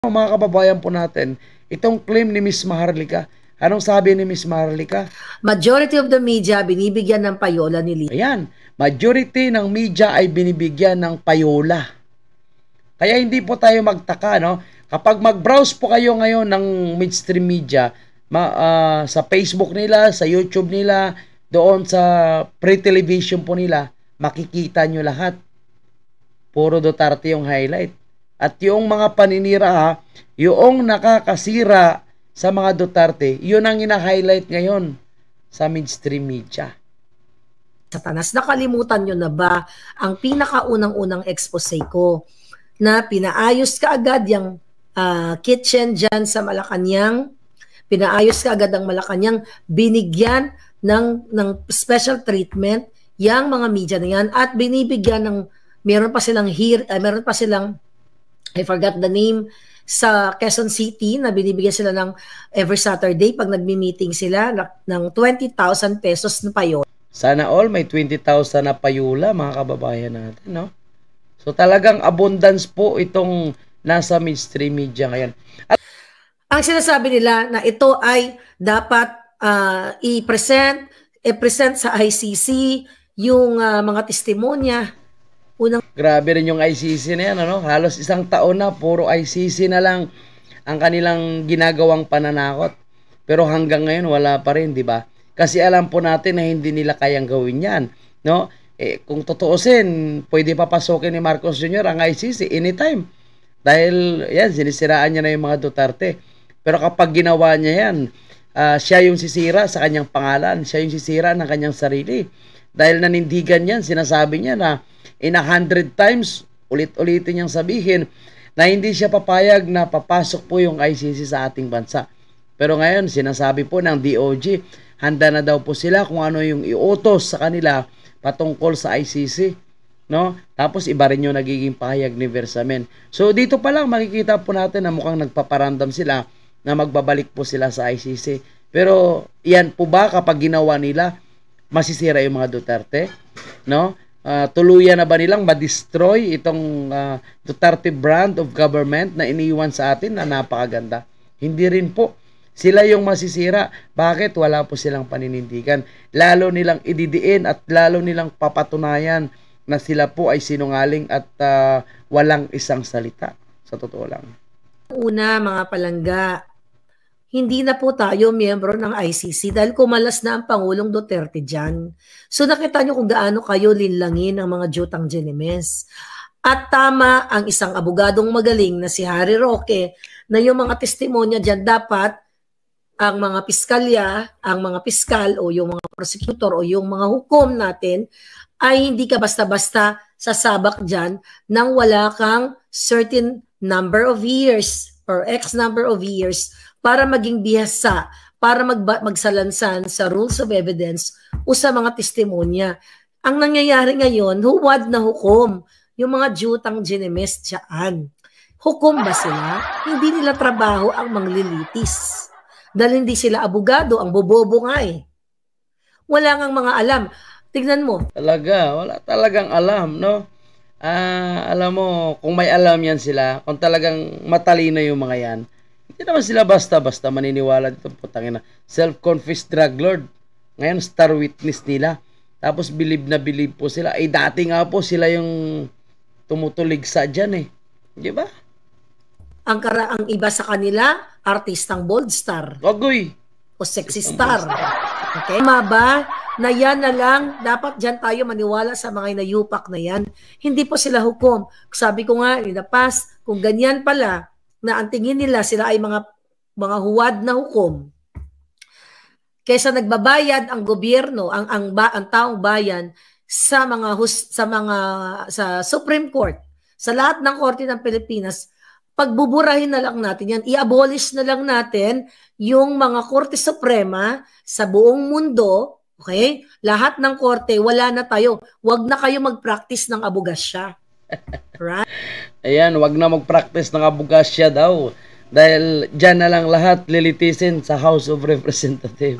Mga kababayan po natin, itong claim ni Miss Maharlika, anong sabi ni Miss Maharlika? Majority of the media binibigyan ng payola ni Lisa. Ayan, majority ng media ay binibigyan ng payola. Kaya hindi po tayo magtaka, no? Kapag mag-browse po kayo ngayon ng mainstream media, sa Facebook nila, sa YouTube nila, doon sa pre-television po nila, makikita nyo lahat. Puro Duterte yung highlight. At yung mga paninira, yung nakakasira sa mga Duterte, yun ang ina-highlight ngayon sa mainstream media. Satanas, nakalimutan nyo na ba ang pinakaunang-unang expose ko na pinaayos ka agad yung kitchen dyan sa Malacanang, pinaayos ka agad ang Malacanang, binigyan ng special treatment yung mga media na yan at binibigyan ng, meron pa silang I forgot the name, sa Quezon City na binibigyan sila ng every Saturday pag nagmi-meeting sila ng 20,000 pesos na payola. Sana all may 20,000 na payula, mga kababayan natin, no? So talagang abundance po itong nasa mainstream media ngayon. Ang sinasabi nila na ito ay dapat i-present sa ICC yung mga testimonya. Grabe rin yung ICC na yan, ano? Halos isang taon na, puro ICC na lang ang kanilang ginagawang pananakot. Pero hanggang ngayon, wala pa rin, di ba? Kasi alam po natin na hindi nila kayang gawin yan, no? Kung tutuusin, pwede papasukin ni Marcos Jr. ang ICC anytime. Dahil, yan, sinisiraan niya na yung mga Duterte. Pero kapag ginawa niya yan, siya yung sisira sa kanyang pangalan, siya yung sisira ng kanyang sarili. Dahil nanindigan yan, sinasabi niya na in 100 times, ulit-ulitin niyang sabihin na hindi siya papayag na papasok po yung ICC sa ating bansa. Pero ngayon, sinasabi po ng DOJ, handa na daw po sila kung ano yung iutos sa kanila patungkol sa ICC. No? Tapos iba rin yung nagiging pahayag ni Versamen. So dito pa lang makikita po natin na mukhang nagpaparamdam sila na magbabalik po sila sa ICC. Pero yan po ba kapag ginawa nila, masisira yung mga Duterte? No? Tuluyan na ba nilang ma-destroy itong Duterte brand of government na iniwan sa atin na napakaganda? Hindi rin po. Sila yung masisira. Bakit? Wala po silang paninindigan. Lalo nilang ididiin at lalo nilang papatunayan na sila po ay sinungaling at walang isang salita. Sa totoo lang. Una, mga palangga, hindi na po tayo miyembro ng ICC dahil kumalas na ang Pangulong Duterte dyan. So nakita nyo kung gaano kayo linlangin ang mga Jutang Ginemes. At tama ang isang abogadong magaling na si Harry Roque na yung mga testimonya dyan dapat ang mga piskalya, ang mga piskal o yung mga prosecutor o yung mga hukom natin ay hindi ka basta-basta sasabak dyan nang wala kang certain number of years or X number of years para maging bihasa, para magsalansan sa rules of evidence o sa mga testimonya. Ang nangyayari ngayon, huwad na hukom yung mga Jutang Ginemes dyan. Hukom ba sila? Hindi nila trabaho ang manglilitis. Dahil hindi sila abogado, ang bobobo nga eh. Wala ngang mga alam. Tignan mo. Talaga, wala talagang alam, no? Alam mo, kung may alam yan sila, kung talagang matalino yung mga yan, hindi naman sila basta-basta maniniwala dito. Putangin na, self-confessed drug lord. Ngayon, star witness nila. Tapos, believe na believe po sila. Dati nga po sila yung tumutuligsa dyan eh. Di ba? Ang iba sa kanila, artistang bold star. Wagoy. O sexy star. Okay? Ba na yan na lang, dapat dyan tayo maniwala sa mga inayupak na yan. Hindi po sila hukom. Sabi ko nga, in the past, kung ganyan pala, na ang tingin nila sila ay mga huwad na hukom, kaysa nagbabayad ang gobyerno, ang taong bayan sa sa Supreme Court, sa lahat ng korte ng Pilipinas, pagbuburahin na lang natin yan, i-abolish na lang natin yung mga Korte Suprema sa buong mundo, okay? Lahat ng korte, wala na tayo. Wag na kayo mag-practice ng abogasya. Right? Ayan, wag na mag-practice ng abogasya daw. Dahil dyan na lang lahat lilitisin sa House of Representatives.